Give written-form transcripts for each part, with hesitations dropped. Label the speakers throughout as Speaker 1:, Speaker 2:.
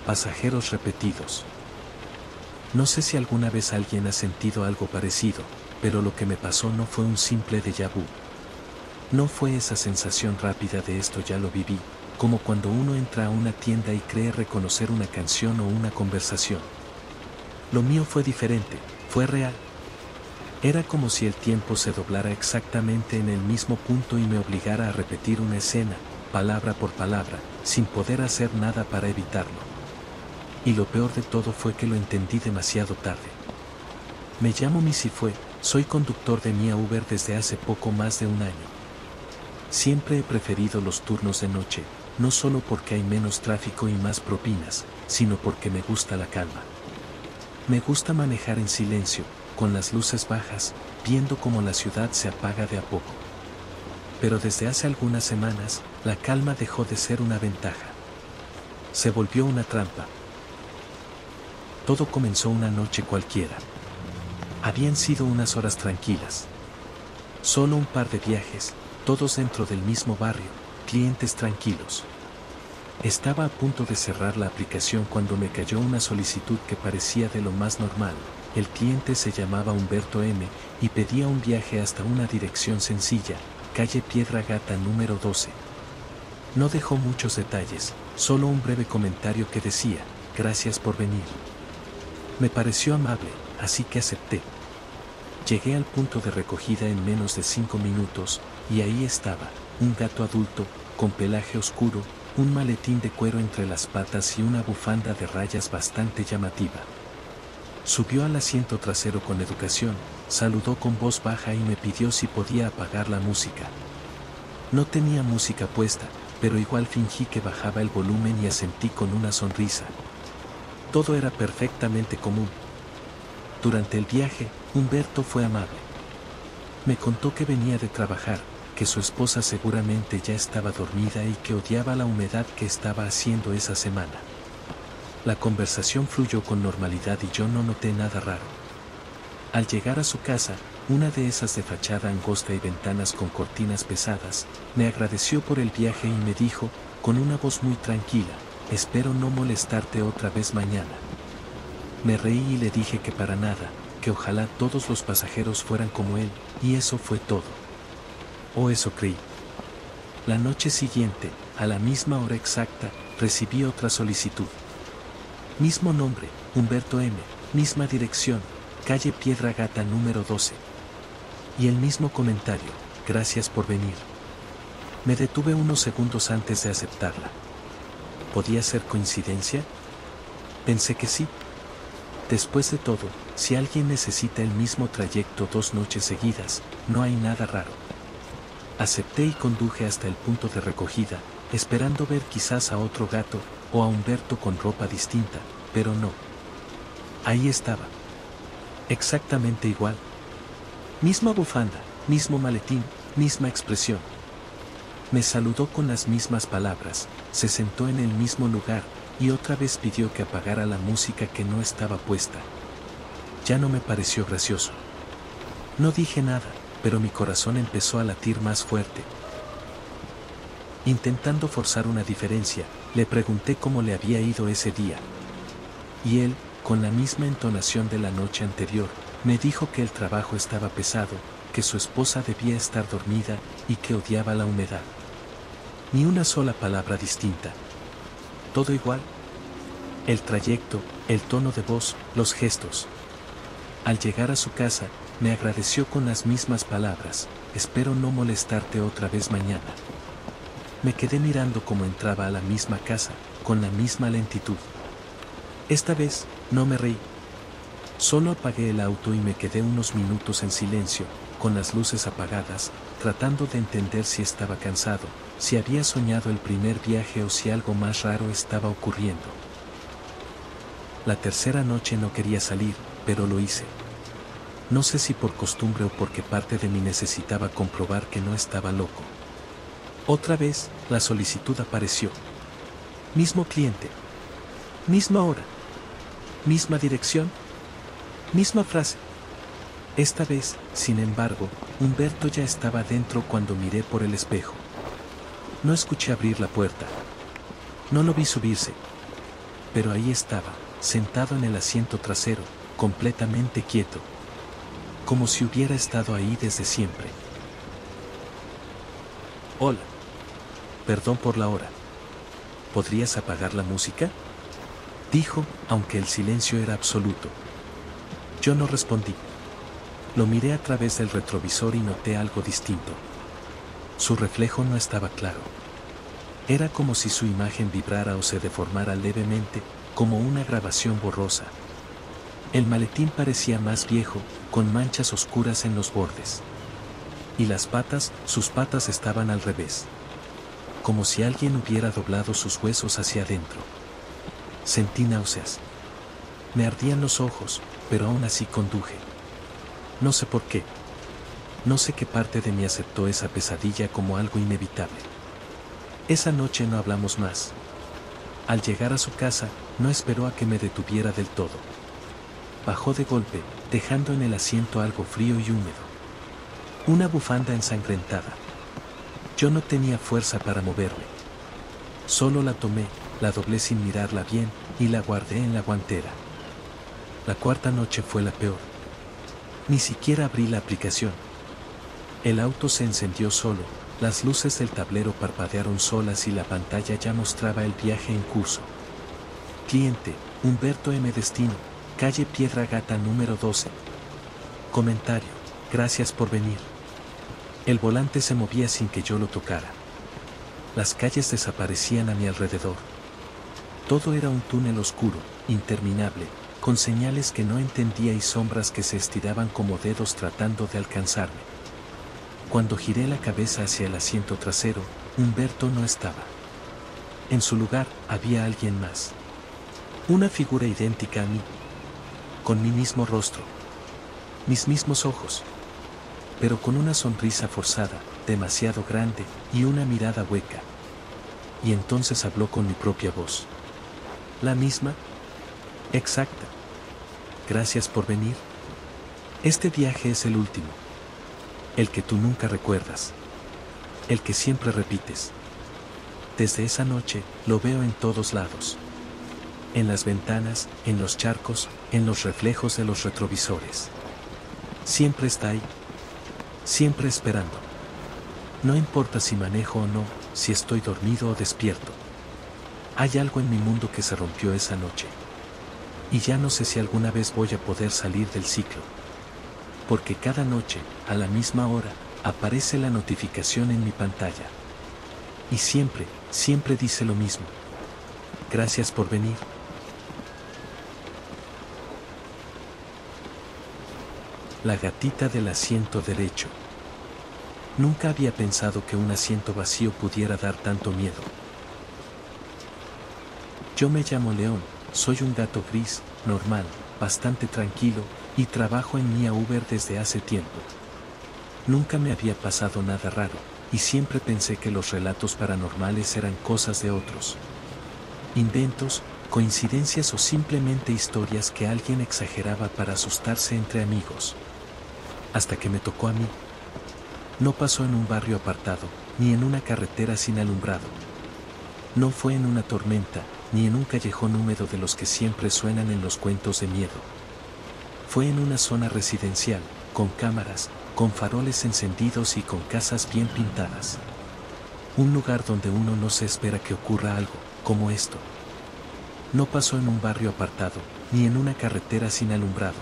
Speaker 1: pasajeros repetidos. No sé si alguna vez alguien ha sentido algo parecido, pero lo que me pasó no fue un simple déjà vu. No fue esa sensación rápida de esto ya lo viví, como cuando uno entra a una tienda y cree reconocer una canción o una conversación. Lo mío fue diferente, fue real. Era como si el tiempo se doblara exactamente en el mismo punto y me obligara a repetir una escena, palabra por palabra, sin poder hacer nada para evitarlo. Y lo peor de todo fue que lo entendí demasiado tarde. Me llamo Missy Fue, soy conductor de Mia Uber desde hace poco más de un año. Siempre he preferido los turnos de noche, no solo porque hay menos tráfico y más propinas, sino porque me gusta la calma. Me gusta manejar en silencio, con las luces bajas, viendo cómo la ciudad se apaga de a poco. Pero desde hace algunas semanas, la calma dejó de ser una ventaja. Se volvió una trampa. Todo comenzó una noche cualquiera. Habían sido unas horas tranquilas. Solo un par de viajes, todos dentro del mismo barrio, clientes tranquilos. Estaba a punto de cerrar la aplicación cuando me cayó una solicitud que parecía de lo más normal. El cliente se llamaba Humberto M. y pedía un viaje hasta una dirección sencilla, calle Piedra Gata número 12. No dejó muchos detalles, solo un breve comentario que decía, gracias por venir. Me pareció amable, así que acepté. Llegué al punto de recogida en menos de 5 minutos, y ahí estaba, un gato adulto, con pelaje oscuro, un maletín de cuero entre las patas y una bufanda de rayas bastante llamativa. Subió al asiento trasero con educación, saludó con voz baja y me pidió si podía apagar la música. No tenía música puesta, pero igual fingí que bajaba el volumen y asentí con una sonrisa. Todo era perfectamente común. Durante el viaje, Humberto fue amable. Me contó que venía de trabajar, que su esposa seguramente ya estaba dormida y que odiaba la humedad que estaba haciendo esa semana. La conversación fluyó con normalidad y yo no noté nada raro. Al llegar a su casa, una de esas de fachada angosta y ventanas con cortinas pesadas, me agradeció por el viaje y me dijo, con una voz muy tranquila, espero no molestarte otra vez mañana. Me reí y le dije que para nada, que ojalá todos los pasajeros fueran como él, y eso fue todo. O eso creí. La noche siguiente, a la misma hora exacta, recibí otra solicitud. Mismo nombre, Humberto M., misma dirección, calle Piedra Gata número 12. Y el mismo comentario, gracias por venir. Me detuve unos segundos antes de aceptarla. ¿Podía ser coincidencia? Pensé que sí. Después de todo, si alguien necesita el mismo trayecto 2 noches seguidas, no hay nada raro. Acepté y conduje hasta el punto de recogida, esperando ver quizás a otro gato, o a Humberto con ropa distinta, pero no. Ahí estaba. Exactamente igual. Misma bufanda, mismo maletín, misma expresión. Me saludó con las mismas palabras, se sentó en el mismo lugar, y otra vez pidió que apagara la música que no estaba puesta. Ya no me pareció gracioso. No dije nada, pero mi corazón empezó a latir más fuerte. Intentando forzar una diferencia, le pregunté cómo le había ido ese día. Y él, con la misma entonación de la noche anterior, me dijo que el trabajo estaba pesado, que su esposa debía estar dormida y que odiaba la humedad. Ni una sola palabra distinta. Todo igual. El trayecto, el tono de voz, los gestos. Al llegar a su casa, me agradeció con las mismas palabras, espero no molestarte otra vez mañana. Me quedé mirando cómo entraba a la misma casa, con la misma lentitud. Esta vez, no me reí. Solo apagué el auto y me quedé unos minutos en silencio, con las luces apagadas, tratando de entender si estaba cansado, si había soñado el primer viaje o si algo más raro estaba ocurriendo. La tercera noche no quería salir, pero lo hice. No sé si por costumbre o porque parte de mí necesitaba comprobar que no estaba loco. Otra vez, la solicitud apareció. Mismo cliente. Misma hora. Misma dirección. Misma frase. Esta vez, sin embargo, Humberto ya estaba dentro cuando miré por el espejo. No escuché abrir la puerta. No lo vi subirse. pero ahí estaba, sentado en el asiento trasero, completamente quieto. Como si hubiera estado ahí desde siempre. Hola. Perdón por la hora. ¿Podrías apagar la música?, dijo, aunque el silencio era absoluto. Yo no respondí. Lo miré a través del retrovisor y noté algo distinto. Su reflejo no estaba claro. Era como si su imagen vibrara o se deformara levemente, como una grabación borrosa. El maletín parecía más viejo, con manchas oscuras en los bordes. Y las patas, sus patas estaban al revés. Como si alguien hubiera doblado sus huesos hacia adentro. Sentí náuseas. Me ardían los ojos, pero aún así conduje. No sé por qué. No sé qué parte de mí aceptó esa pesadilla como algo inevitable. Esa noche no hablamos más. Al llegar a su casa, no esperó a que me detuviera del todo. Bajó de golpe, dejando en el asiento algo frío y húmedo. Una bufanda ensangrentada. Yo no tenía fuerza para moverme. Solo la tomé, la doblé sin mirarla bien, y la guardé en la guantera. La cuarta noche fue la peor. Ni siquiera abrí la aplicación. El auto se encendió solo, las luces del tablero parpadearon solas y la pantalla ya mostraba el viaje en curso. Cliente, Humberto M. Destino, calle Piedra Gata número 12. Comentario, gracias por venir. El volante se movía sin que yo lo tocara. Las calles desaparecían a mi alrededor. Todo era un túnel oscuro, interminable, con señales que no entendía y sombras que se estiraban como dedos tratando de alcanzarme. Cuando giré la cabeza hacia el asiento trasero, Humberto no estaba. En su lugar, había alguien más. Una figura idéntica a mí. Con mi mismo rostro. Mis mismos ojos. Pero con una sonrisa forzada, demasiado grande, y una mirada hueca. Y entonces habló con mi propia voz. ¿La misma? Exacta. Gracias por venir. Este viaje es el último. El que tú nunca recuerdas. El que siempre repites. Desde esa noche, lo veo en todos lados. En las ventanas, en los charcos, en los reflejos de los retrovisores. Siempre está ahí. Siempre esperando. No importa si manejo o no, si estoy dormido o despierto. Hay algo en mi mundo que se rompió esa noche. Y ya no sé si alguna vez voy a poder salir del ciclo. Porque cada noche, a la misma hora, aparece la notificación en mi pantalla. Y siempre, siempre dice lo mismo. Gracias por venir. La gatita del asiento derecho. Nunca había pensado que un asiento vacío pudiera dar tanto miedo. Yo me llamo León, soy un gato gris, normal, bastante tranquilo, y trabajo en Mia Uber desde hace tiempo. Nunca me había pasado nada raro, y siempre pensé que los relatos paranormales eran cosas de otros. Inventos, coincidencias o simplemente historias que alguien exageraba para asustarse entre amigos. Hasta que me tocó a mí. No pasó en un barrio apartado, ni en una carretera sin alumbrado. No fue en una tormenta, ni en un callejón húmedo de los que siempre suenan en los cuentos de miedo. Fue en una zona residencial, con cámaras, con faroles encendidos y con casas bien pintadas. Un lugar donde uno no se espera que ocurra algo, como esto. No pasó en un barrio apartado, ni en una carretera sin alumbrado.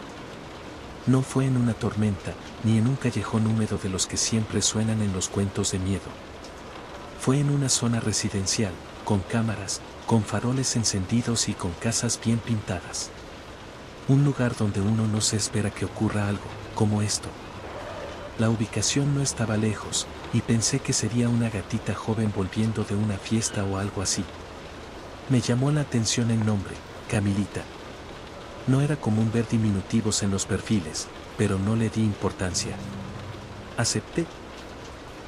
Speaker 1: No fue en una tormenta, ni en un callejón húmedo de los que siempre suenan en los cuentos de miedo. Fue en una zona residencial, con cámaras, con faroles encendidos y con casas bien pintadas. Un lugar donde uno no se espera que ocurra algo, como esto. La ubicación no estaba lejos, y pensé que sería una gatita joven volviendo de una fiesta o algo así. Me llamó la atención el nombre, Camilita. No era común ver diminutivos en los perfiles, pero no le di importancia. Acepté.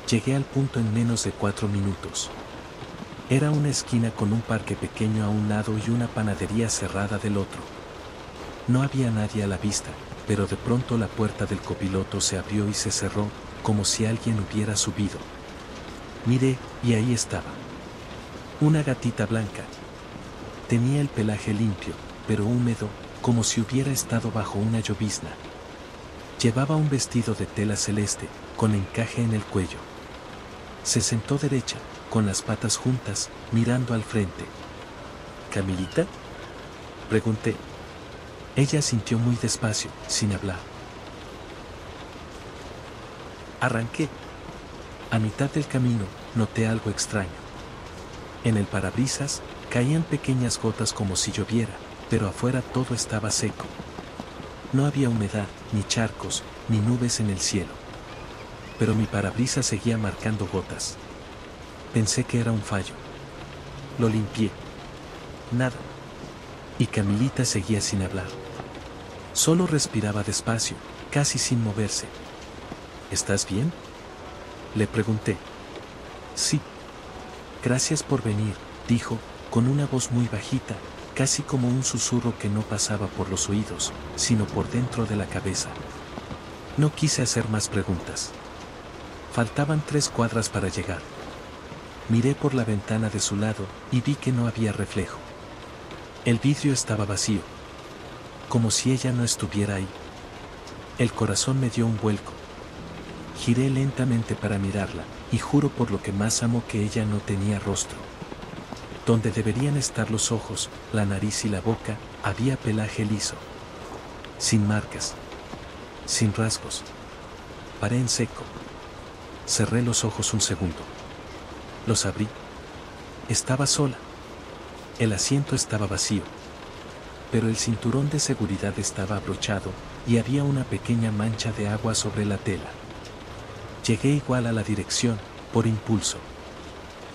Speaker 1: Llegué al punto en menos de 4 minutos. Era una esquina con un parque pequeño a un lado y una panadería cerrada del otro. No había nadie a la vista, pero de pronto la puerta del copiloto se abrió y se cerró, como si alguien hubiera subido. Miré, y ahí estaba. Una gatita blanca. Tenía el pelaje limpio, pero húmedo, como si hubiera estado bajo una llovizna. Llevaba un vestido de tela celeste, con encaje en el cuello. Se sentó derecha, con las patas juntas, mirando al frente. ¿Camilita?, pregunté. Ella asintió muy despacio, sin hablar. Arranqué. A mitad del camino, noté algo extraño. En el parabrisas, caían pequeñas gotas como si lloviera, pero afuera todo estaba seco. No había humedad, ni charcos, ni nubes en el cielo. Pero mi parabrisas seguía marcando gotas. Pensé que era un fallo. Lo limpié. Nada. Y Camilita seguía sin hablar. Solo respiraba despacio, casi sin moverse. ¿Estás bien?, le pregunté. Sí. Gracias por venir, dijo, con una voz muy bajita, casi como un susurro que no pasaba por los oídos, sino por dentro de la cabeza. No quise hacer más preguntas. Faltaban 3 cuadras para llegar. Miré por la ventana de su lado y vi que no había reflejo. El vidrio estaba vacío, como si ella no estuviera ahí. El corazón me dio un vuelco. Giré lentamente para mirarla, y juro por lo que más amo que ella no tenía rostro. Donde deberían estar los ojos, la nariz y la boca, había pelaje liso. Sin marcas. Sin rasgos. Paré en seco. Cerré los ojos un segundo. Los abrí. Estaba sola. El asiento estaba vacío. Pero el cinturón de seguridad estaba abrochado, y había una pequeña mancha de agua sobre la tela. Llegué igual a la dirección, por impulso.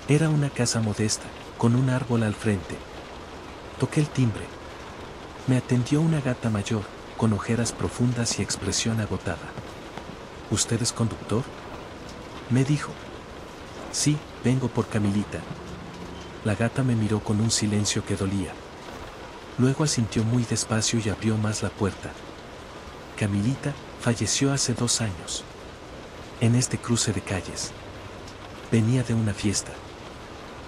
Speaker 1: Era una casa modesta, con un árbol al frente. Toqué el timbre. Me atendió una gata mayor, con ojeras profundas y expresión agotada. ¿Usted es conductor?, me dijo. Sí, vengo por Camilita. La gata me miró con un silencio que dolía. Luego asintió muy despacio y abrió más la puerta. Camilita falleció hace 2 años. En este cruce de calles. Venía de una fiesta.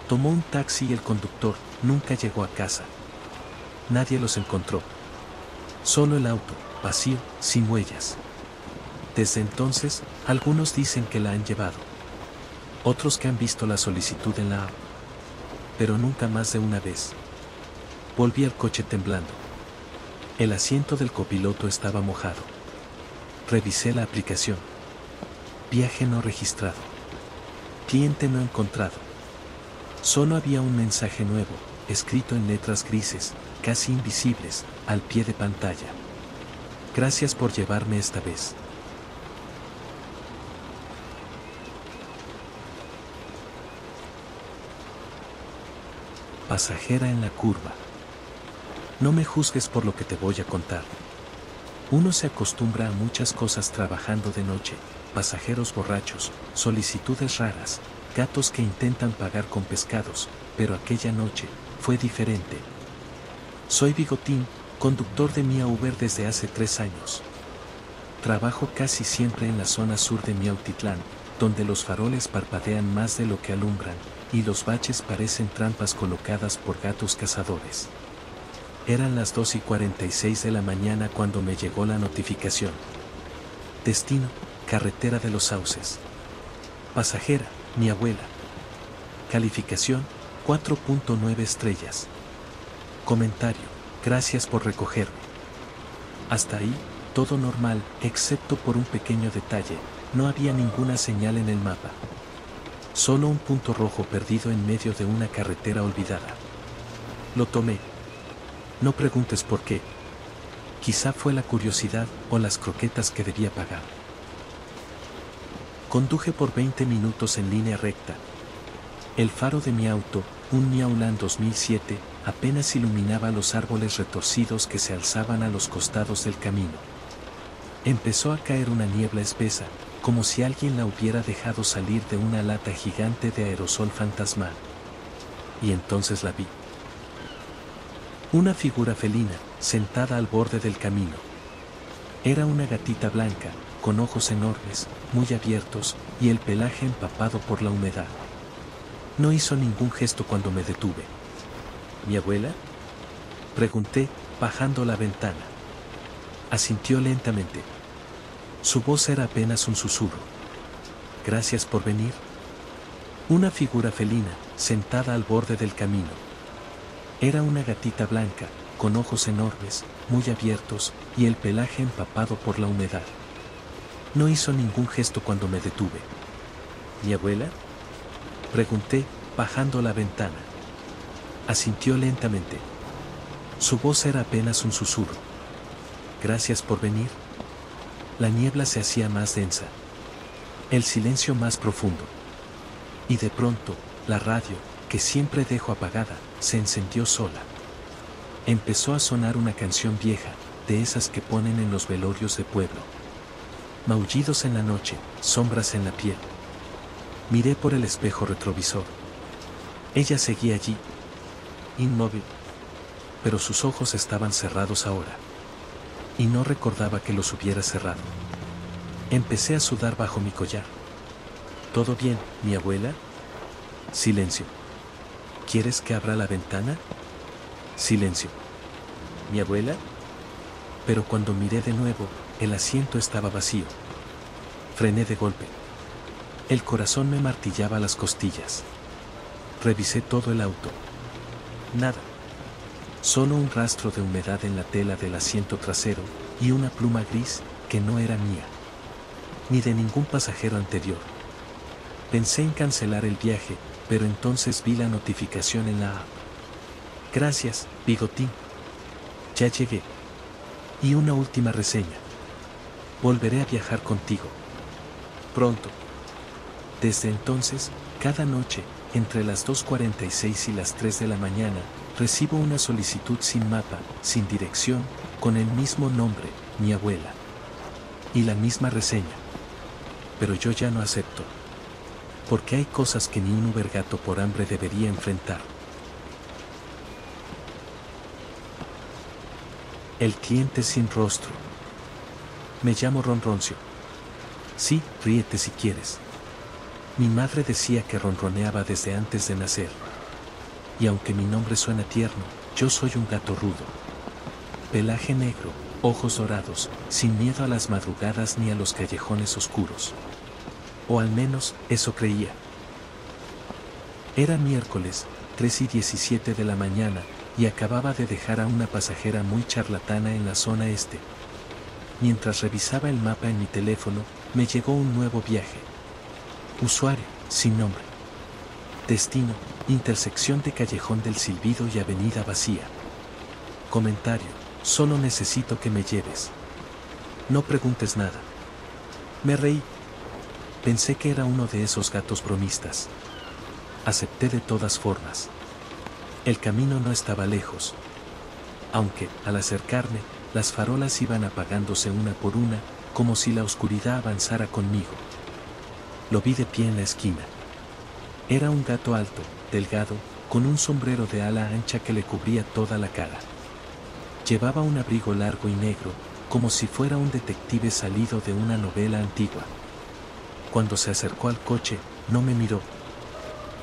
Speaker 1: Tomó un taxi y el conductor nunca llegó a casa. Nadie los encontró. Solo el auto, vacío, sin huellas. Desde entonces, algunos dicen que la han llevado. Otros que han visto la solicitud en la app. Pero nunca más de una vez. Volví al coche temblando. El asiento del copiloto estaba mojado. Revisé la aplicación. Viaje no registrado. Cliente no encontrado. Solo había un mensaje nuevo, escrito en letras grises, casi invisibles, al pie de pantalla. Gracias por llevarme esta vez. Pasajera en la curva. No me juzgues por lo que te voy a contar. Uno se acostumbra a muchas cosas trabajando de noche: pasajeros borrachos, solicitudes raras, gatos que intentan pagar con pescados, pero aquella noche fue diferente. Soy Bigotín, conductor de Mia Uber desde hace 3 años. Trabajo casi siempre en la zona sur de Miautitlán, donde los faroles parpadean más de lo que alumbran, y los baches parecen trampas colocadas por gatos cazadores. Eran las 2:46 de la mañana cuando me llegó la notificación. Destino: Carretera de los Sauces. Pasajera: mi abuela. Calificación: 4.9 estrellas. Comentario: gracias por recogerme. Hasta ahí, todo normal, excepto por un pequeño detalle: no había ninguna señal en el mapa. Solo un punto rojo perdido en medio de una carretera olvidada. Lo tomé. No preguntes por qué. Quizá fue la curiosidad o las croquetas que debía pagar. Conduje por 20 minutos en línea recta. El faro de mi auto, un Miauland 2007, apenas iluminaba los árboles retorcidos que se alzaban a los costados del camino. Empezó a caer una niebla espesa, como si alguien la hubiera dejado salir de una lata gigante de aerosol fantasmal. Y entonces la vi. Una figura felina, sentada al borde del camino. Era una gatita blanca, con ojos enormes, muy abiertos, y el pelaje empapado por la humedad. No hizo ningún gesto cuando me detuve. ¿Mi abuela?, Pregunté, bajando la ventana. Asintió lentamente. Su voz era apenas un susurro. Gracias por venir. Una figura felina, sentada al borde del camino. Era una gatita blanca, con ojos enormes, muy abiertos, y el pelaje empapado por la humedad. No hizo ningún gesto cuando me detuve. ¿Mi abuela?, pregunté, bajando la ventana. Asintió lentamente. Su voz era apenas un susurro. Gracias por venir. La niebla se hacía más densa. El silencio más profundo. Y de pronto, la radio, que siempre dejo apagada, se encendió sola. Empezó a sonar una canción vieja, de esas que ponen en los velorios de pueblo. Maullidos en la noche, sombras en la piel. Miré por el espejo retrovisor. Ella seguía allí, inmóvil, pero sus ojos estaban cerrados ahora. Y no recordaba que los hubiera cerrado. Empecé a sudar bajo mi collar. ¿Todo bien, mi abuela? Silencio. ¿Quieres que abra la ventana? Silencio. ¿Mi abuela? Pero cuando miré de nuevo, el asiento estaba vacío. Frené de golpe. El corazón me martillaba las costillas. Revisé todo el auto. Nada. Solo un rastro de humedad en la tela del asiento trasero y una pluma gris que no era mía, ni de ningún pasajero anterior. Pensé en cancelar el viaje, pero entonces vi la notificación en la app. Gracias, Bigotín. Ya llegué. Y una última reseña. Volveré a viajar contigo. Pronto. Desde entonces, cada noche, entre las 2:46 y las 3 de la mañana, recibo una solicitud sin mapa, sin dirección, con el mismo nombre, mi abuela. Y la misma reseña. Pero yo ya no acepto. Porque hay cosas que ni un ubergato por hambre debería enfrentar. El cliente sin rostro. Me llamo Ronroncio. Sí, ríete si quieres. Mi madre decía que ronroneaba desde antes de nacer. Y aunque mi nombre suena tierno, yo soy un gato rudo. Pelaje negro, ojos dorados, sin miedo a las madrugadas ni a los callejones oscuros. O al menos, eso creía. Era miércoles, 3:17 de la mañana, y acababa de dejar a una pasajera muy charlatana en la zona este. Mientras revisaba el mapa en mi teléfono, me llegó un nuevo viaje. Usuario, sin nombre. Destino, intersección de Callejón del Silbido y Avenida Vacía. Comentario, solo necesito que me lleves. No preguntes nada. Me reí. Pensé que era uno de esos gatos bromistas. Acepté de todas formas. El camino no estaba lejos. Aunque, al acercarme, las farolas iban apagándose una por una, como si la oscuridad avanzara conmigo. Lo vi de pie en la esquina. Era un gato alto, delgado, con un sombrero de ala ancha que le cubría toda la cara. Llevaba un abrigo largo y negro, como si fuera un detective salido de una novela antigua. Cuando se acercó al coche, no me miró.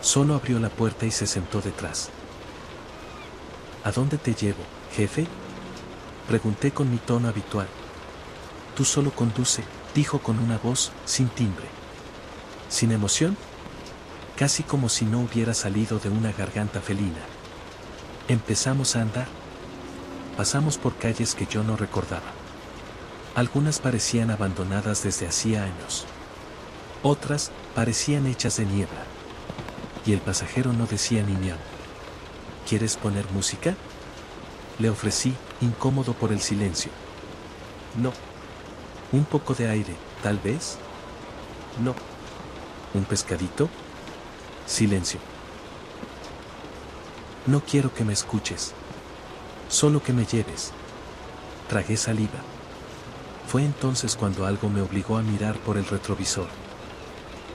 Speaker 1: Solo abrió la puerta y se sentó detrás. ¿A dónde te llevo, jefe?, pregunté con mi tono habitual. Tú solo conduce, dijo con una voz sin timbre. Sin emoción, casi como si no hubiera salido de una garganta felina. Empezamos a andar. Pasamos por calles que yo no recordaba. Algunas parecían abandonadas desde hacía años. Otras parecían hechas de niebla. Y el pasajero no decía ni miau. ¿Quieres poner música?, le ofrecí, incómodo por el silencio. No. ¿Un poco de aire, tal vez? No. ¿Un pescadito? Silencio. No quiero que me escuches. Solo que me lleves. Tragué saliva. Fue entonces cuando algo me obligó a mirar por el retrovisor.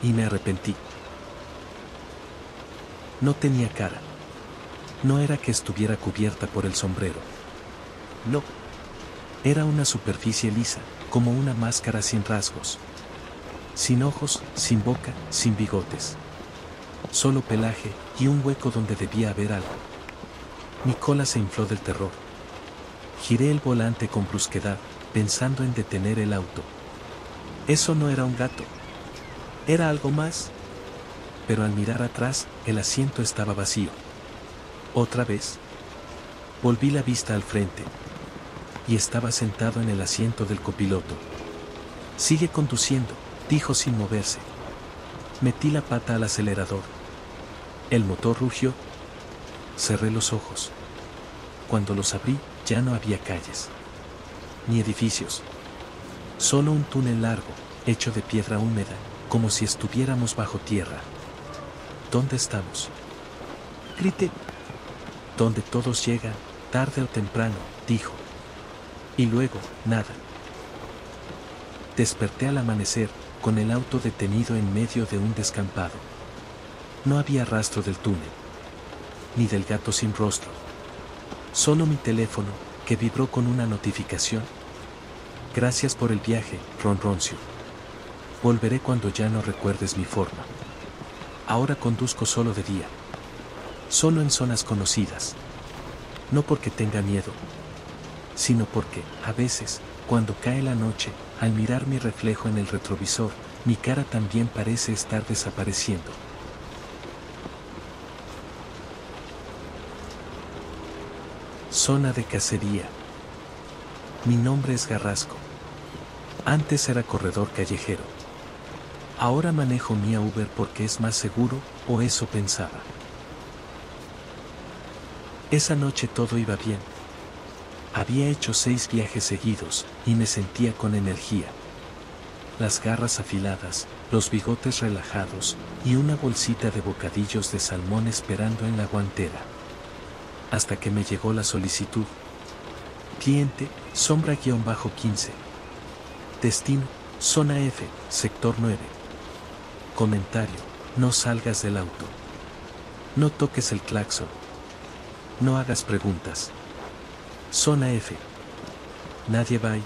Speaker 1: Y me arrepentí. No tenía cara. No era que estuviera cubierta por el sombrero. No. Era una superficie lisa, como una máscara sin rasgos. Sin ojos, sin boca, sin bigotes. Solo pelaje y un hueco donde debía haber algo. Mi cola se infló del terror. Giré el volante con brusquedad, pensando en detener el auto. Eso no era un gato. Era algo más. Pero al mirar atrás, el asiento estaba vacío. Otra vez. Volví la vista al frente. Y estaba sentado en el asiento del copiloto. Sigue conduciendo, dijo sin moverse. Metí la pata al acelerador. El motor rugió. Cerré los ojos. Cuando los abrí, ya no había calles. Ni edificios. Solo un túnel largo, hecho de piedra húmeda, como si estuviéramos bajo tierra. ¿Dónde estamos? Grité. Donde todos llegan, tarde o temprano, dijo. Y luego, nada. Desperté al amanecer, con el auto detenido en medio de un descampado. No había rastro del túnel, ni del gato sin rostro. Solo mi teléfono, que vibró con una notificación. Gracias por el viaje, ronroncio. Volveré cuando ya no recuerdes mi forma. Ahora conduzco solo de día. Solo en zonas conocidas. No porque tenga miedo, sino porque, a veces, cuando cae la noche, al mirar mi reflejo en el retrovisor, mi cara también parece estar desapareciendo. Zona de cacería. Mi nombre es Garrasco. Antes era corredor callejero. Ahora manejo mi Uber porque es más seguro, o eso pensaba. Esa noche todo iba bien. Había hecho 6 viajes seguidos, y me sentía con energía. Las garras afiladas, los bigotes relajados, y una bolsita de bocadillos de salmón esperando en la guantera. Hasta que me llegó la solicitud. Cliente, sombra-15. Destino, zona F, sector 9. Comentario, no salgas del auto. No toques el claxon. No hagas preguntas. Zona F. Nadie va ahí.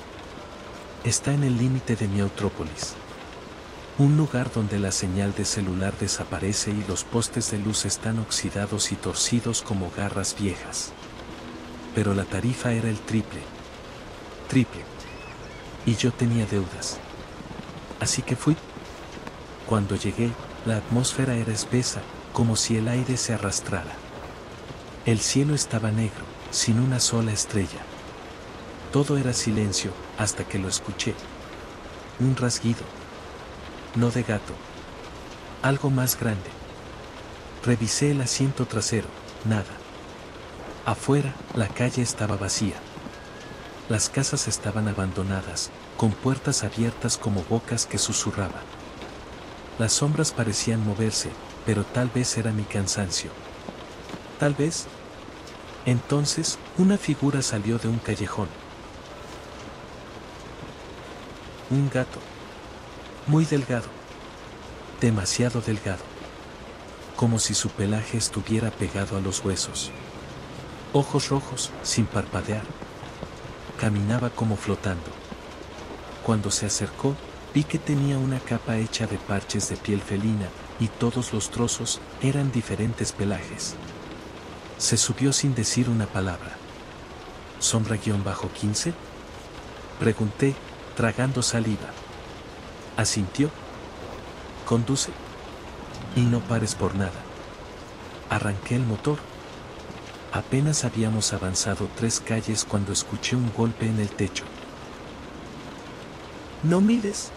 Speaker 1: Está en el límite de Neutrópolis. Un lugar donde la señal de celular desaparece y los postes de luz están oxidados y torcidos como garras viejas. Pero la tarifa era el triple. Triple. Y yo tenía deudas. Así que fui. Cuando llegué, la atmósfera era espesa, como si el aire se arrastrara. El cielo estaba negro, sin una sola estrella. Todo era silencio, hasta que lo escuché. Un rasguido. No de gato. Algo más grande. Revisé el asiento trasero, nada. Afuera, la calle estaba vacía. Las casas estaban abandonadas, con puertas abiertas como bocas que susurraban. Las sombras parecían moverse, pero tal vez era mi cansancio. Tal vez. Entonces, una figura salió de un callejón. Un gato. Muy delgado. Demasiado delgado. Como si su pelaje estuviera pegado a los huesos. Ojos rojos, sin parpadear. Caminaba como flotando. Cuando se acercó, vi que tenía una capa hecha de parches de piel felina, y todos los trozos eran diferentes pelajes. Se subió sin decir una palabra. ¿Sombra-15? Pregunté, tragando saliva. Asintió. Conduce. Y no pares por nada. Arranqué el motor. Apenas habíamos avanzado 3 calles cuando escuché un golpe en el techo. «¡No mires!»,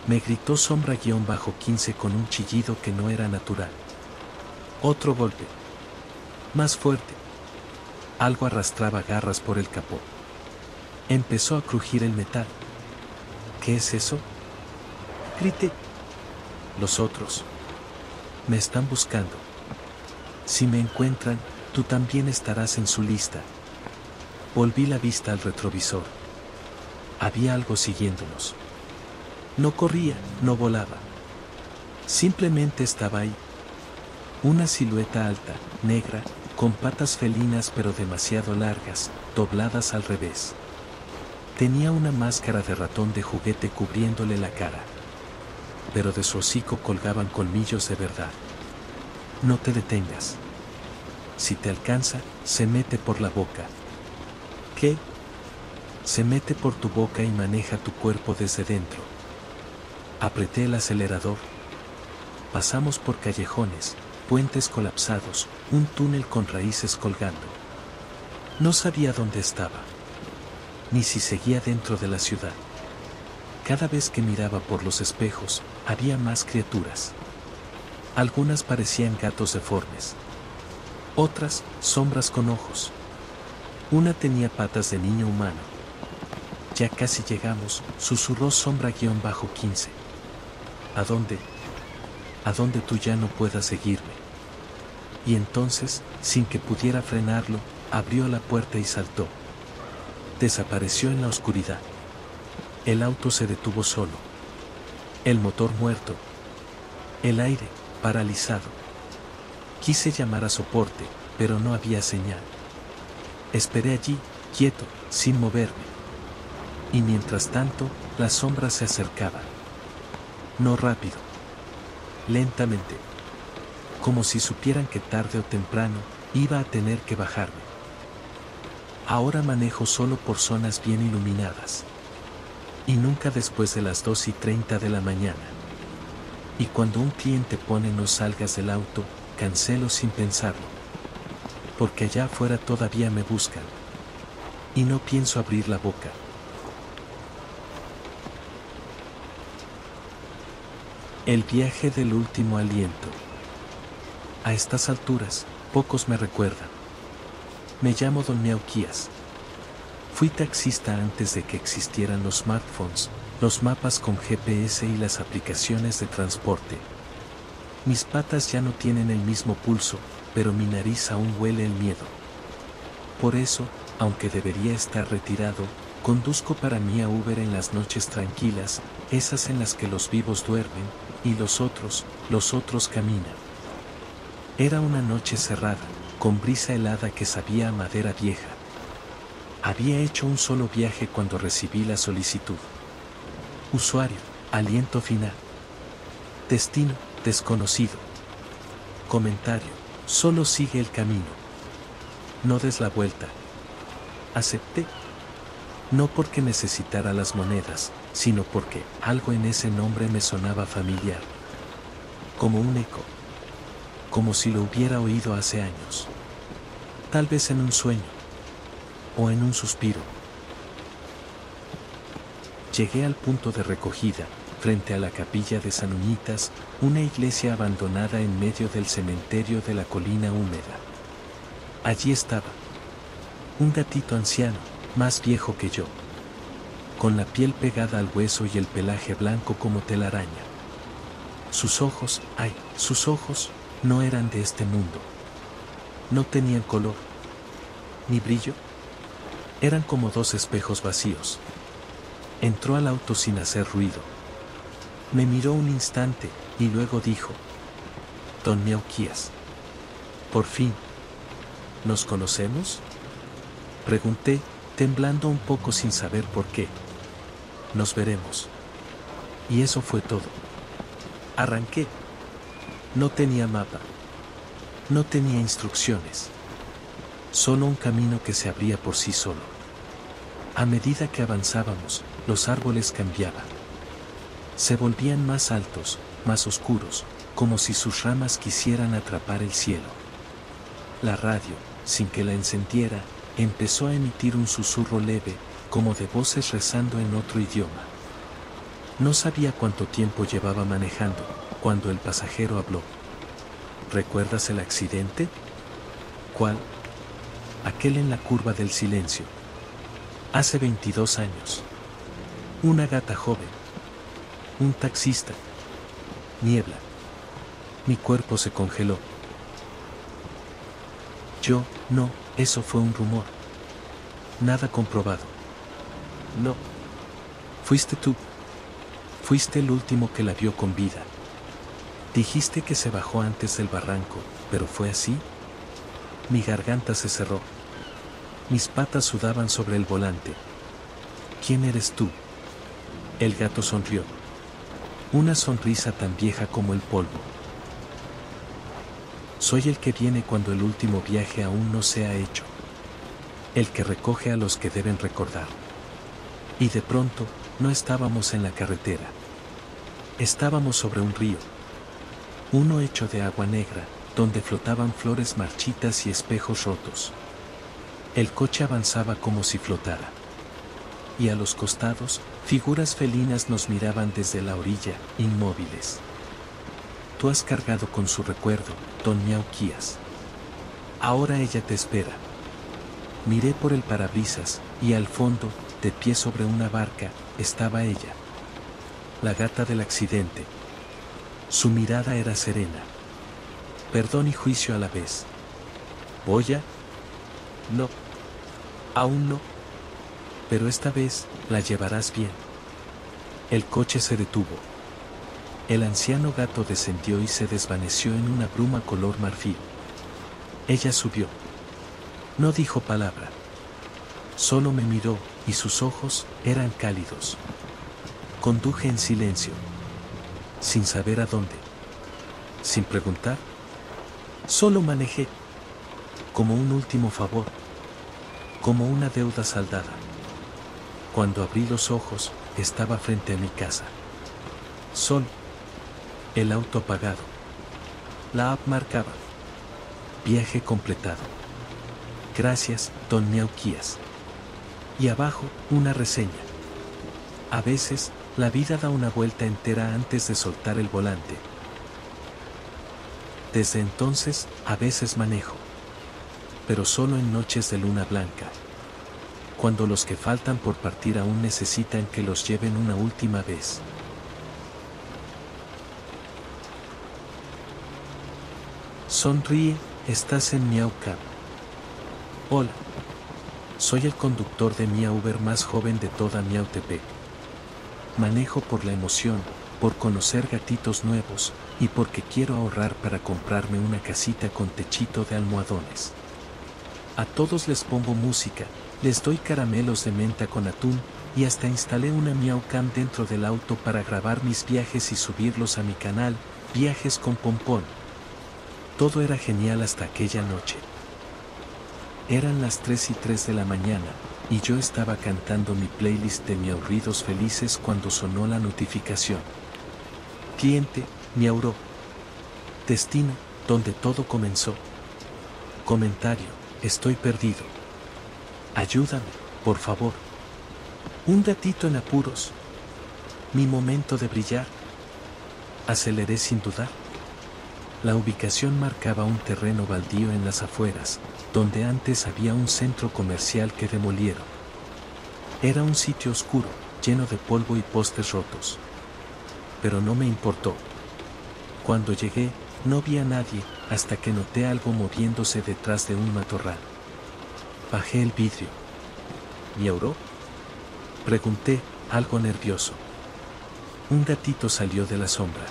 Speaker 1: me gritó Sombra-15 con un chillido que no era natural. Otro golpe. Más fuerte. Algo arrastraba garras por el capó. Empezó a crujir el metal. «¿Qué es eso?», grité. «Los otros. Me están buscando. Si me encuentran, tú también estarás en su lista». Volví la vista al retrovisor. Había algo siguiéndonos. No corría, no volaba. Simplemente estaba ahí. Una silueta alta, negra, con patas felinas pero demasiado largas, dobladas al revés. Tenía una máscara de ratón de juguete cubriéndole la cara. Pero de su hocico colgaban colmillos de verdad. No te detengas. Si te alcanza, se mete por la boca. ¿Qué? Se mete por tu boca y maneja tu cuerpo desde dentro. Apreté el acelerador. Pasamos por callejones, puentes colapsados, un túnel con raíces colgando. No sabía dónde estaba, ni si seguía dentro de la ciudad. Cada vez que miraba por los espejos, había más criaturas. Algunas parecían gatos deformes. Otras, sombras con ojos. Una tenía patas de niño humano. Ya casi llegamos, susurró sombra-15. ¿A dónde? A donde tú ya no puedas seguirme. Y entonces, sin que pudiera frenarlo, abrió la puerta y saltó. Desapareció en la oscuridad. El auto se detuvo solo. El motor muerto. El aire, paralizado. Quise llamar a soporte, pero no había señal. Esperé allí, quieto, sin moverme. Y mientras tanto, las sombras se acercaban. No rápido. Lentamente. Como si supieran que tarde o temprano, iba a tener que bajarme. Ahora manejo solo por zonas bien iluminadas. Y nunca después de las 2:30 de la mañana. Y cuando un cliente pone no salgas del auto, cancelo sin pensarlo. Porque allá afuera todavía me buscan. Y no pienso abrir la boca. El viaje del último aliento. A estas alturas, pocos me recuerdan. Me llamo Don Miauquías. Fui taxista antes de que existieran los smartphones, los mapas con GPS y las aplicaciones de transporte. Mis patas ya no tienen el mismo pulso, pero mi nariz aún huele el miedo. Por eso, aunque debería estar retirado, conduzco para mí a Uber en las noches tranquilas, esas en las que los vivos duermen, y los otros caminan. Era una noche cerrada, con brisa helada que sabía a madera vieja. Había hecho un solo viaje cuando recibí la solicitud. Usuario, aliento final. Destino, desconocido. Comentario, solo sigue el camino. No des la vuelta. Acepté. No porque necesitara las monedas, sino porque algo en ese nombre me sonaba familiar. Como un eco. Como si lo hubiera oído hace años. Tal vez en un sueño. O en un suspiro. Llegué al punto de recogida, frente a la capilla de San Uñitas, una iglesia abandonada en medio del cementerio de la colina húmeda. Allí estaba. Un gatito anciano, más viejo que yo. Con la piel pegada al hueso y el pelaje blanco como telaraña. Sus ojos, sus ojos, no eran de este mundo. No tenían color. Ni brillo. Eran como dos espejos vacíos. Entró al auto sin hacer ruido. Me miró un instante y luego dijo: Don Miauquías. Por fin. ¿Nos conocemos? Pregunté, temblando un poco sin saber por qué. Nos veremos. Y eso fue todo. Arranqué. No tenía mapa. No tenía instrucciones. Solo un camino que se abría por sí solo. A medida que avanzábamos, los árboles cambiaban. Se volvían más altos, más oscuros, como si sus ramas quisieran atrapar el cielo. La radio, sin que la encendiera, empezó a emitir un susurro leve, como de voces rezando en otro idioma. No sabía cuánto tiempo llevaba manejando, cuando el pasajero habló. ¿Recuerdas el accidente? ¿Cuál? Aquel en la curva del silencio. Hace 22 años. Una gata joven. Un taxista. Niebla. Mi cuerpo se congeló. No, eso fue un rumor. Nada comprobado. No. Fuiste tú. Fuiste el último que la vio con vida. Dijiste que se bajó antes del barranco, ¿pero fue así? Mi garganta se cerró. Mis patas sudaban sobre el volante. ¿Quién eres tú? El gato sonrió. Una sonrisa tan vieja como el polvo. Soy el que viene cuando el último viaje aún no se ha hecho. el que recoge a los que deben recordar. Y de pronto, no estábamos en la carretera. Estábamos sobre un río. Uno hecho de agua negra, donde flotaban flores marchitas y espejos rotos. El coche avanzaba como si flotara. Y a los costados, figuras felinas nos miraban desde la orilla, inmóviles. Tú has cargado con su recuerdo, don Miauquías. Ahora ella te espera. Miré por el parabrisas, y al fondo, de pie sobre una barca, estaba ella. La gata del accidente. Su mirada era serena. Perdón y juicio a la vez. ¿Boya? No. Aún no. Pero esta vez, la llevarás bien. El coche se detuvo. El anciano gato descendió y se desvaneció en una bruma color marfil. Ella subió. No dijo palabra. Solo me miró, y sus ojos eran cálidos. Conduje en silencio. Sin saber a dónde. Sin preguntar. Solo manejé. Como un último favor. Como una deuda saldada. Cuando abrí los ojos, estaba frente a mi casa. Sol. El auto apagado. La app marcaba. Viaje completado. Gracias, don Miauquías. Y abajo, una reseña. A veces, la vida da una vuelta entera antes de soltar el volante. Desde entonces, a veces manejo. Pero solo en noches de luna blanca. Cuando los que faltan por partir aún necesitan que los lleven una última vez. Sonríe, estás en Miau Cab. Hola. Soy el conductor de Mia Uber más joven de toda Miautepec. Manejo por la emoción, por conocer gatitos nuevos, y porque quiero ahorrar para comprarme una casita con techito de almohadones. A todos les pongo música, les doy caramelos de menta con atún, y hasta instalé una Miau Cam dentro del auto para grabar mis viajes y subirlos a mi canal, Viajes con Pompón. Todo era genial hasta aquella noche. Eran las 3:03 de la mañana, y yo estaba cantando mi playlist de miaurridos felices cuando sonó la notificación. Cliente, miauró. Destino, donde todo comenzó. Comentario, estoy perdido. Ayúdame, por favor. Un gatito en apuros. Mi momento de brillar. Aceleré sin dudar. La ubicación marcaba un terreno baldío en las afueras, donde antes había un centro comercial que demolieron. Era un sitio oscuro, lleno de polvo y postes rotos. Pero no me importó. Cuando llegué, no vi a nadie, hasta que noté algo moviéndose detrás de un matorral. Bajé el vidrio. ¿Miauró? Pregunté, algo nervioso. Un gatito salió de la sombra.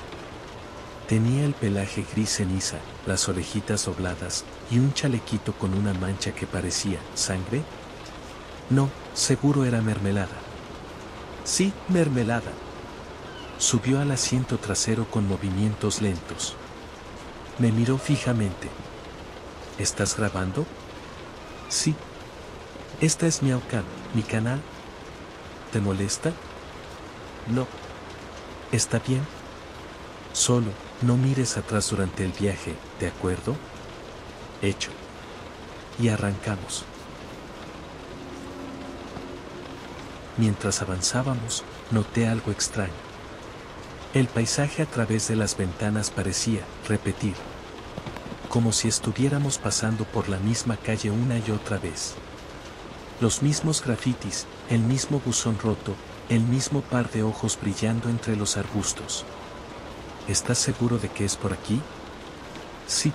Speaker 1: Tenía el pelaje gris ceniza, las orejitas dobladas, y un chalequito con una mancha que parecía ¿sangre? No, seguro era mermelada. Sí, mermelada. Subió al asiento trasero con movimientos lentos. Me miró fijamente. ¿Estás grabando? Sí. Esta es Miau Cam, mi canal. ¿Te molesta? No. ¿Está bien? Solo, no mires atrás durante el viaje, ¿de acuerdo? Hecho. Y arrancamos. Mientras avanzábamos, noté algo extraño. El paisaje a través de las ventanas parecía repetir. Como si estuviéramos pasando por la misma calle una y otra vez. Los mismos grafitis, el mismo buzón roto, el mismo par de ojos brillando entre los arbustos. ¿Estás seguro de que es por aquí? Sí.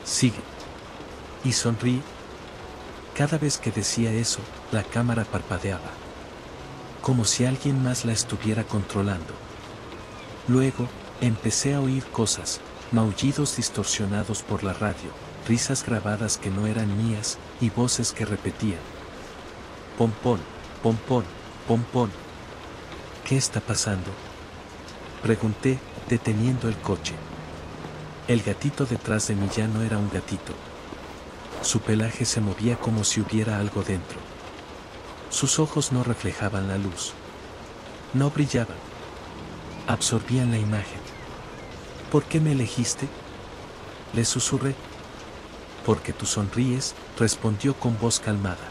Speaker 1: Sigue. Y sonríe. Cada vez que decía eso, la cámara parpadeaba. Como si alguien más la estuviera controlando. Luego, empecé a oír cosas, maullidos distorsionados por la radio, risas grabadas que no eran mías, y voces que repetían. Pompón, pompón, pompón. ¿Qué está pasando? Pregunté, deteniendo el coche. El gatito detrás de mí ya no era un gatito. Su pelaje se movía como si hubiera algo dentro. Sus ojos no reflejaban la luz. No brillaban. Absorbían la imagen. ¿Por qué me elegiste?, le susurré. Porque tú sonríes, respondió con voz calmada.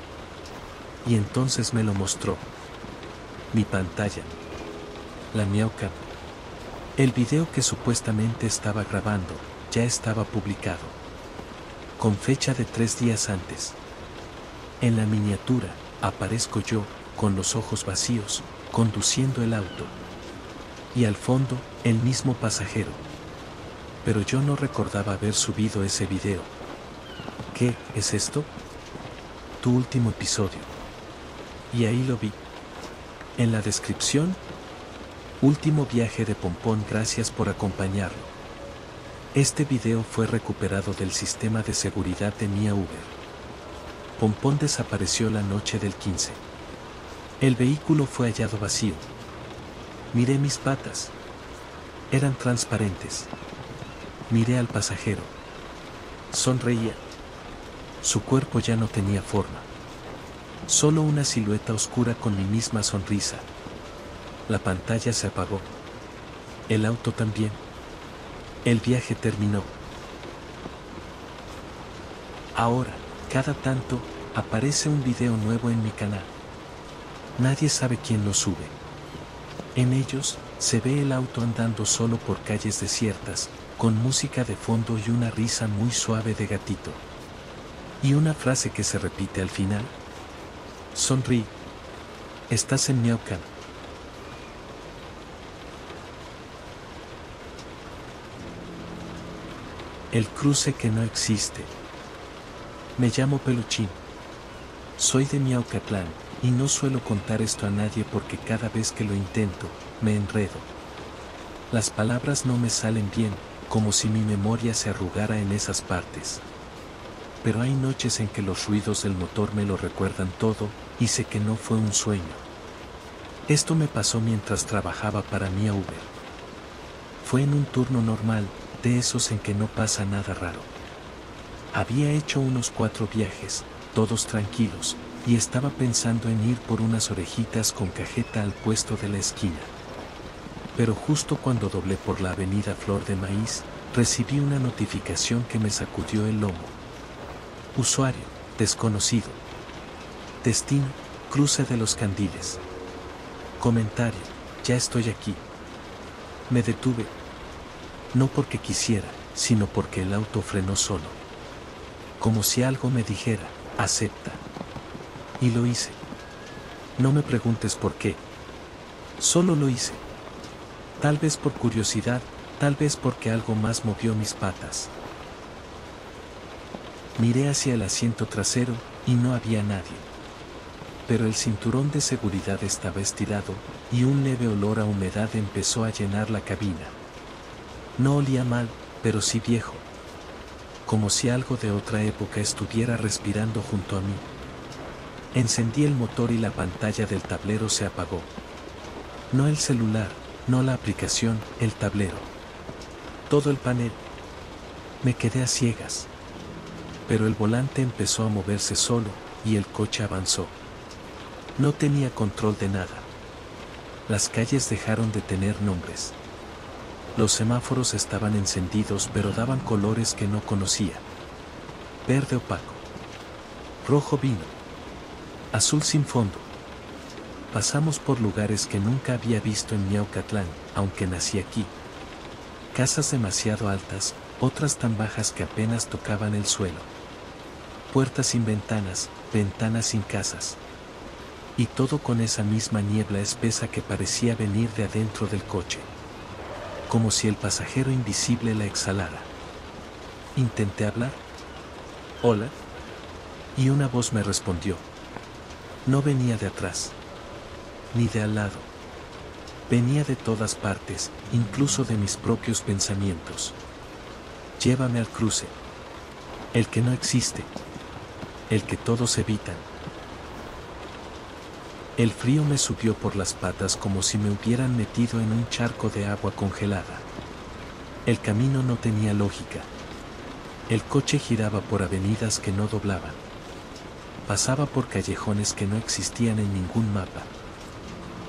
Speaker 1: Y entonces me lo mostró. Mi pantalla. La Miaucam. El video que supuestamente estaba grabando, ya estaba publicado. Con fecha de 3 días antes. En la miniatura, aparezco yo, con los ojos vacíos, conduciendo el auto. Y al fondo, el mismo pasajero. Pero yo no recordaba haber subido ese video. ¿Qué es esto? Tu último episodio. Y ahí lo vi. En la descripción, último viaje de Pompón, gracias por acompañarlo. Este video fue recuperado del sistema de seguridad de Mia Uber. Pompón desapareció la noche del 15. El vehículo fue hallado vacío. Miré mis patas. Eran transparentes. Miré al pasajero. Sonreía. Su cuerpo ya no tenía forma. Solo una silueta oscura con mi misma sonrisa. La pantalla se apagó. El auto también. El viaje terminó. Ahora, cada tanto, aparece un video nuevo en mi canal. Nadie sabe quién lo sube. En ellos, se ve el auto andando solo por calles desiertas, con música de fondo y una risa muy suave de gatito. Y una frase que se repite al final. Sonríe. Estás en Miaucam. El cruce que no existe. Me llamo Peluchín. Soy de Miaucatlán, y no suelo contar esto a nadie porque cada vez que lo intento, me enredo. Las palabras no me salen bien, como si mi memoria se arrugara en esas partes. Pero hay noches en que los ruidos del motor me lo recuerdan todo, y sé que no fue un sueño. Esto me pasó mientras trabajaba para Mia Uber. Fue en un turno normal, de esos en que no pasa nada raro. Había hecho unos 4 viajes, todos tranquilos, y estaba pensando en ir por unas orejitas con cajeta al puesto de la esquina. Pero justo cuando doblé por la avenida Flor de Maíz, recibí una notificación que me sacudió el lomo. Usuario, desconocido. Destino, cruce de los Candiles. Comentario, ya estoy aquí. Me detuve. No porque quisiera, sino porque el auto frenó solo. Como si algo me dijera, acepta. Y lo hice. No me preguntes por qué. Solo lo hice. Tal vez por curiosidad, tal vez porque algo más movió mis patas. Miré hacia el asiento trasero, y no había nadie. Pero el cinturón de seguridad estaba estirado, y un leve olor a humedad empezó a llenar la cabina. No olía mal, pero sí viejo. Como si algo de otra época estuviera respirando junto a mí. Encendí el motor y la pantalla del tablero se apagó. No el celular, no la aplicación, el tablero. Todo el panel. Me quedé a ciegas. Pero el volante empezó a moverse solo, y el coche avanzó. No tenía control de nada. Las calles dejaron de tener nombres. Los semáforos estaban encendidos pero daban colores que no conocía. Verde opaco. Rojo vino. Azul sin fondo. Pasamos por lugares que nunca había visto en Miaucatlán, aunque nací aquí. Casas demasiado altas, otras tan bajas que apenas tocaban el suelo. Puertas sin ventanas, ventanas sin casas. Y todo con esa misma niebla espesa que parecía venir de adentro del coche. Como si el pasajero invisible la exhalara. Intenté hablar. Hola. Y una voz me respondió. No venía de atrás. Ni de al lado. Venía de todas partes, incluso de mis propios pensamientos. Llévame al cruce. El que no existe. El que todos evitan. El frío me subió por las patas como si me hubieran metido en un charco de agua congelada. El camino no tenía lógica. El coche giraba por avenidas que no doblaban. Pasaba por callejones que no existían en ningún mapa.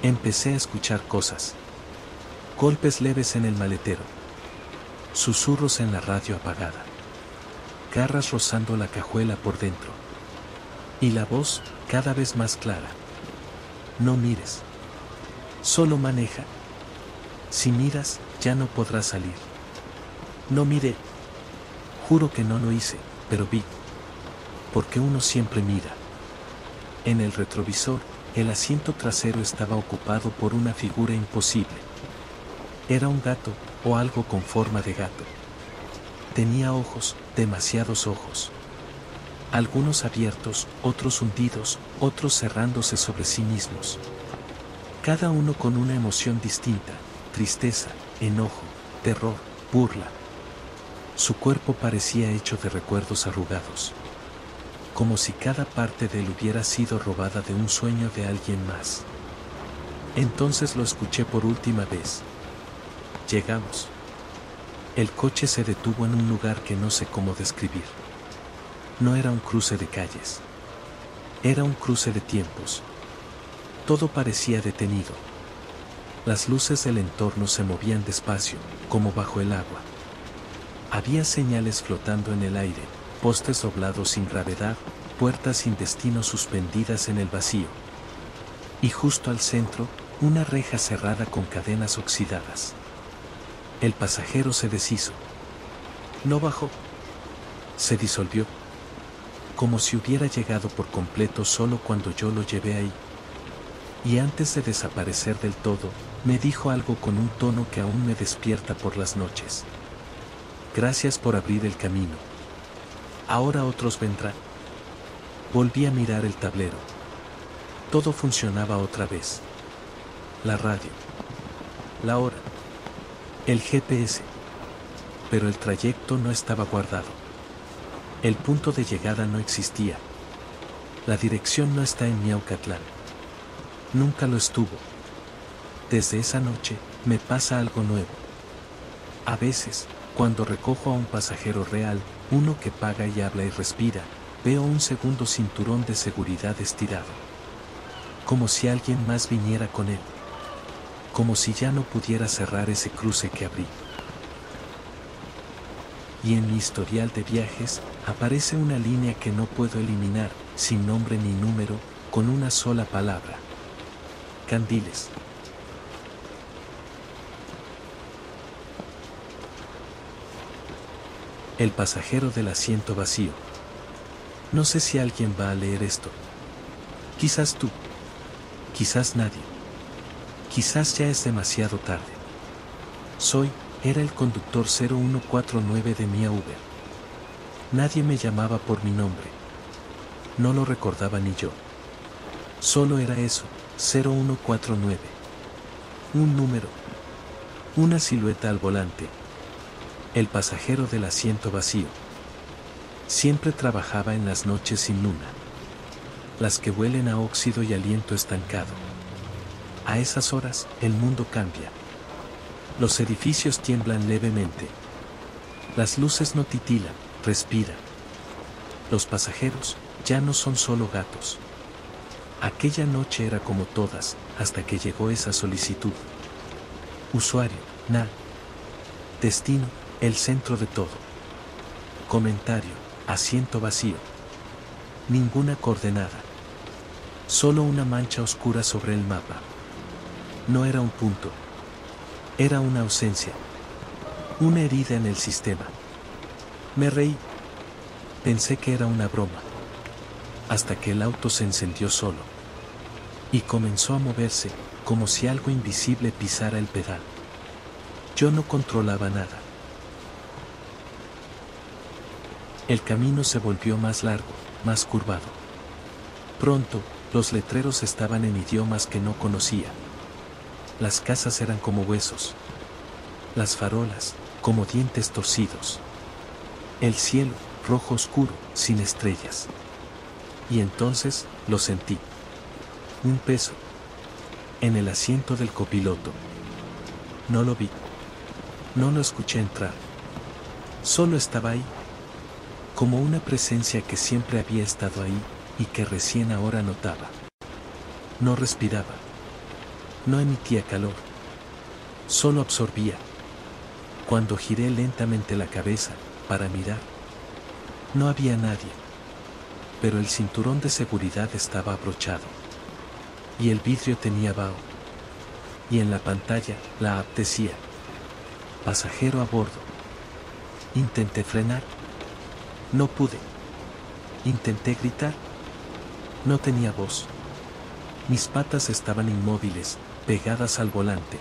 Speaker 1: Empecé a escuchar cosas. Golpes leves en el maletero. Susurros en la radio apagada. Garras rozando la cajuela por dentro. Y la voz, cada vez más clara. No mires. Solo maneja. Si miras, ya no podrás salir. No miré. Juro que no lo hice, pero vi. Porque uno siempre mira. En el retrovisor, el asiento trasero estaba ocupado por una figura imposible. Era un gato, o algo con forma de gato. Tenía ojos, demasiados ojos. Algunos abiertos, otros hundidos, otros cerrándose sobre sí mismos. Cada uno con una emoción distinta, tristeza, enojo, terror, burla. Su cuerpo parecía hecho de recuerdos arrugados. Como si cada parte de él hubiera sido robada de un sueño de alguien más. Entonces lo escuché por última vez. Llegamos. El coche se detuvo en un lugar que no sé cómo describir. No era un cruce de calles. Era un cruce de tiempos. Todo parecía detenido. Las luces del entorno se movían despacio, como bajo el agua. Había señales flotando en el aire, postes doblados sin gravedad, puertas sin destino suspendidas en el vacío. Y justo al centro, una reja cerrada con cadenas oxidadas. El pasajero se deshizo. No bajó. Se disolvió. Como si hubiera llegado por completo solo cuando yo lo llevé ahí. Y antes de desaparecer del todo, me dijo algo con un tono que aún me despierta por las noches. Gracias por abrir el camino. Ahora otros vendrán. Volví a mirar el tablero. Todo funcionaba otra vez. La radio. La hora. El GPS. Pero el trayecto no estaba guardado. El punto de llegada no existía. La dirección no está en Miaucatlán. Nunca lo estuvo. Desde esa noche, me pasa algo nuevo. A veces, cuando recojo a un pasajero real, uno que paga y habla y respira, veo un segundo cinturón de seguridad estirado. Como si alguien más viniera con él. Como si ya no pudiera cerrar ese cruce que abrí. Y en mi historial de viajes, aparece una línea que no puedo eliminar, sin nombre ni número, con una sola palabra. Candiles. El pasajero del asiento vacío. No sé si alguien va a leer esto. Quizás tú. Quizás nadie. Quizás ya es demasiado tarde. Era el conductor 0149 de mi Uber. Nadie me llamaba por mi nombre. No lo recordaba ni yo. Solo era eso, 0149. Un número. Una silueta al volante. El pasajero del asiento vacío. Siempre trabajaba en las noches sin luna. Las que huelen a óxido y aliento estancado. A esas horas, el mundo cambia. Los edificios tiemblan levemente. Las luces no titilan, respiran. Los pasajeros ya no son solo gatos. Aquella noche era como todas, hasta que llegó esa solicitud. Usuario, destino, el centro de todo. Comentario, asiento vacío. Ninguna coordenada. Solo una mancha oscura sobre el mapa. No era un punto. Era una ausencia. Una herida en el sistema. Me reí. Pensé que era una broma. Hasta que el auto se encendió solo. Y comenzó a moverse, como si algo invisible pisara el pedal. Yo no controlaba nada. El camino se volvió más largo, más curvado. Pronto, los letreros estaban en idiomas que no conocía. Las casas eran como huesos. Las farolas, como dientes torcidos. El cielo, rojo oscuro, sin estrellas. Y entonces, lo sentí. Un peso. En el asiento del copiloto. No lo vi. No lo escuché entrar. Solo estaba ahí. como una presencia que siempre había estado ahí y que recién ahora notaba. No respiraba. No emitía calor. Solo absorbía. Cuando giré lentamente la cabeza para mirar, no había nadie. Pero el cinturón de seguridad estaba abrochado. Y el vidrio tenía vaho. Y en la pantalla, la app decía: pasajero a bordo. Intenté frenar. No pude. Intenté gritar. No tenía voz. Mis patas estaban inmóviles, pegadas al volante.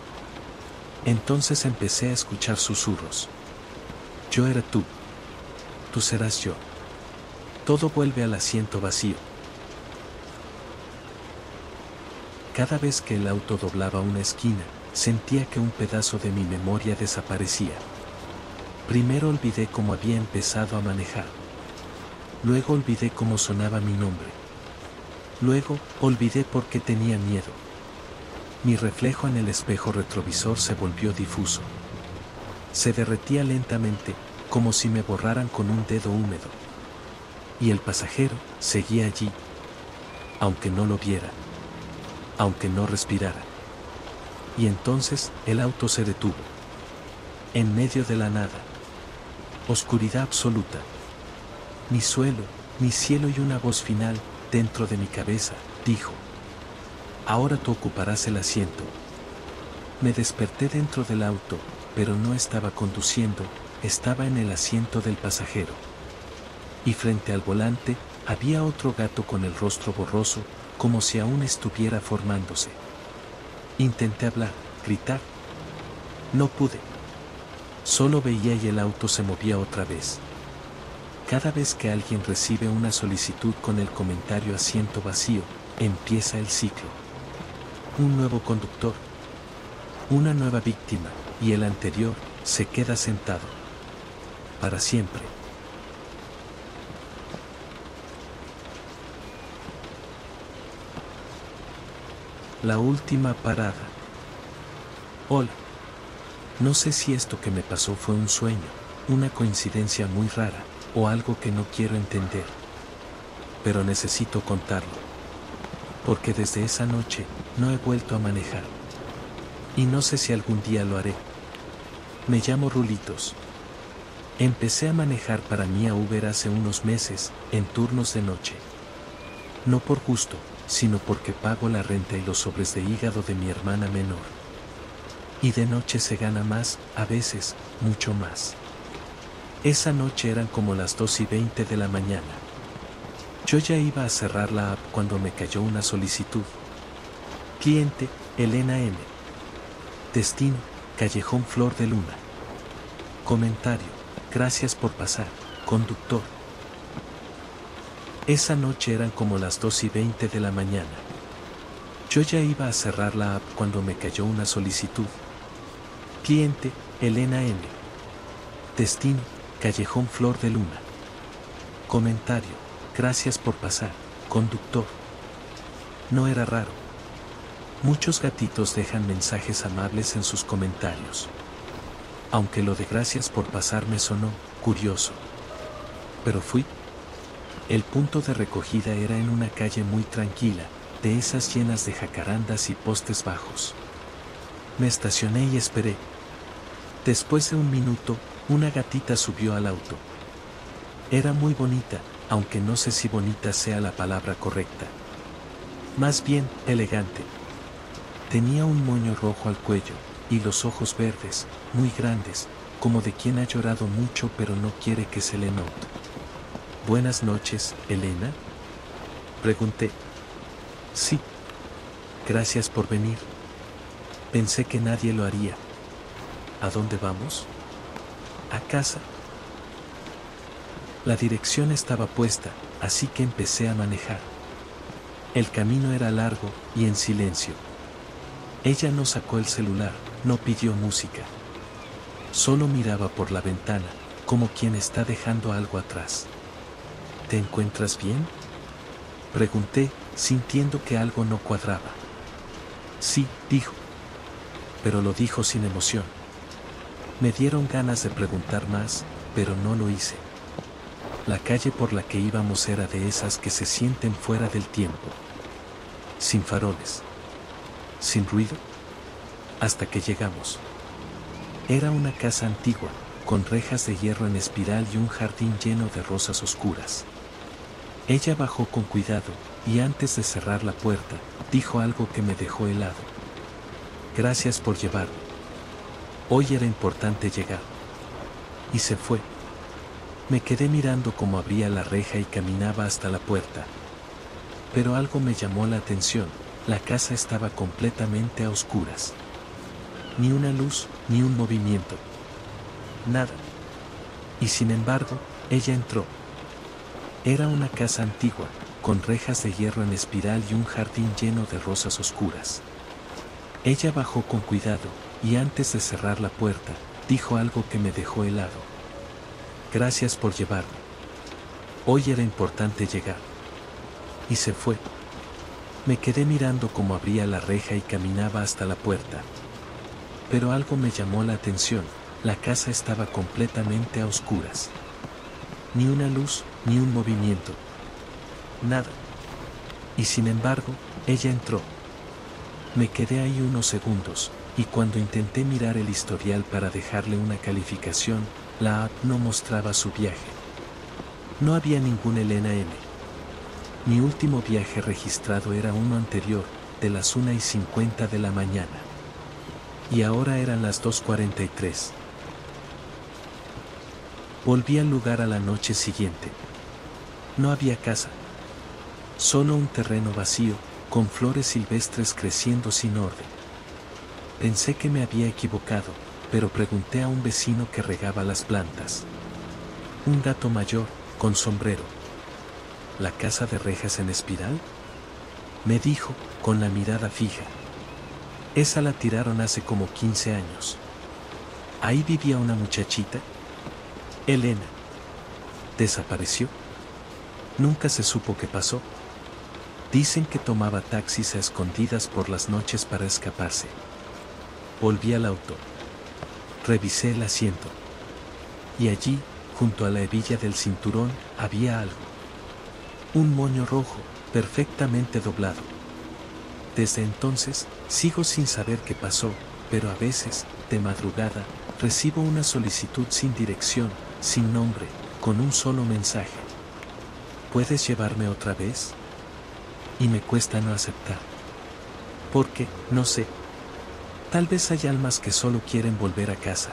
Speaker 1: Entonces empecé a escuchar susurros. Yo era tú. Tú serás yo. Todo vuelve al asiento vacío. Cada vez que el auto doblaba una esquina, sentía que un pedazo de mi memoria desaparecía. Primero olvidé cómo había empezado a manejar. Luego olvidé cómo sonaba mi nombre. Luego, olvidé por qué tenía miedo. Mi reflejo en el espejo retrovisor se volvió difuso. Se derretía lentamente, como si me borraran con un dedo húmedo. Y el pasajero seguía allí, aunque no lo viera, aunque no respirara. Y entonces el auto se detuvo. En medio de la nada. Oscuridad absoluta. Mi suelo, mi cielo y una voz final, dentro de mi cabeza, dijo: ahora tú ocuparás el asiento. Me desperté dentro del auto, pero no estaba conduciendo, estaba en el asiento del pasajero. Y frente al volante, había otro gato con el rostro borroso, como si aún estuviera formándose. Intenté hablar, gritar. No pude. Solo veía y el auto se movía otra vez. Cada vez que alguien recibe una solicitud con el comentario asiento vacío, empieza el ciclo. Un nuevo conductor. Una nueva víctima, y el anterior se queda sentado. Para siempre. La última parada. Hola. No sé si esto que me pasó fue un sueño, una coincidencia muy rara, o algo que no quiero entender. Pero necesito contarlo. Porque desde esa noche, no he vuelto a manejar. Y no sé si algún día lo haré. Me llamo Rulitos. Empecé a manejar para Mía Uber hace unos meses, en turnos de noche. No por gusto, sino porque pago la renta y los sobres de hígado de mi hermana menor. Y de noche se gana más, a veces, mucho más. Esa noche eran como las 2:20 de la mañana. Yo ya iba a cerrar la app cuando me cayó una solicitud. Cliente, Elena M. Destino, Callejón Flor de Luna. Comentario: gracias por pasar, conductor. Esa noche eran como las 2:20 de la mañana. Yo ya iba a cerrar la app cuando me cayó una solicitud. Cliente, Elena M. Destino, Callejón Flor de Luna. Comentario: gracias por pasar, conductor. No era raro. Muchos gatitos dejan mensajes amables en sus comentarios. Aunque lo de gracias por pasar me sonó curioso. Pero fui. El punto de recogida era en una calle muy tranquila, de esas llenas de jacarandas y postes bajos. Me estacioné y esperé. Después de un minuto, una gatita subió al auto. Era muy bonita, aunque no sé si bonita sea la palabra correcta. Más bien, elegante. Tenía un moño rojo al cuello, y los ojos verdes, muy grandes, como de quien ha llorado mucho pero no quiere que se le note. Buenas noches, Elena. Pregunté. Sí. Gracias por venir. Pensé que nadie lo haría. ¿A dónde vamos? A casa. La dirección estaba puesta, así que empecé a manejar. El camino era largo y en silencio. Ella no sacó el celular, no pidió música. Solo miraba por la ventana, como quien está dejando algo atrás. ¿Te encuentras bien?, pregunté, sintiendo que algo no cuadraba. Sí, dijo. Pero lo dijo sin emoción. Me dieron ganas de preguntar más, pero no lo hice. La calle por la que íbamos era de esas que se sienten fuera del tiempo. Sin faroles. Sin ruido. Hasta que llegamos. Era una casa antigua, con rejas de hierro en espiral y un jardín lleno de rosas oscuras. Ella bajó con cuidado, y antes de cerrar la puerta, dijo algo que me dejó helado. Gracias por llevarme. Hoy era importante llegar. Y se fue. Me quedé mirando cómo abría la reja y caminaba hasta la puerta. Pero algo me llamó la atención, la casa estaba completamente a oscuras. Ni una luz, ni un movimiento. Nada. Y sin embargo, ella entró. Era una casa antigua, con rejas de hierro en espiral y un jardín lleno de rosas oscuras. Ella bajó con cuidado, y antes de cerrar la puerta, dijo algo que me dejó helado. Gracias por llevarme. Hoy era importante llegar. Y se fue. Me quedé mirando cómo abría la reja y caminaba hasta la puerta. Pero algo me llamó la atención, la casa estaba completamente a oscuras. Ni una luz, ni un movimiento. Nada. Y sin embargo, ella entró. Me quedé ahí unos segundos, y cuando intenté mirar el historial para dejarle una calificación, la app no mostraba su viaje. No había ningún Elena M. Mi último viaje registrado era uno anterior, de las 1:50 de la mañana. Y ahora eran las 2:43. Volví al lugar a la noche siguiente. No había casa. Solo un terreno vacío, con flores silvestres creciendo sin orden. Pensé que me había equivocado, pero pregunté a un vecino que regaba las plantas. Un gato mayor, con sombrero. ¿La casa de rejas en espiral? Me dijo, con la mirada fija. Esa la tiraron hace como 15 años. Ahí vivía una muchachita. Elena. ¿Desapareció? Nunca se supo qué pasó. Dicen que tomaba taxis a escondidas por las noches para escaparse. Volví al auto. Revisé el asiento. Y allí, junto a la hebilla del cinturón, había algo. Un moño rojo, perfectamente doblado. Desde entonces, sigo sin saber qué pasó, pero a veces, de madrugada, recibo una solicitud sin dirección, sin nombre, con un solo mensaje. ¿Puedes llevarme otra vez? Y me cuesta no aceptar. Porque, no sé. Tal vez hay almas que solo quieren volver a casa.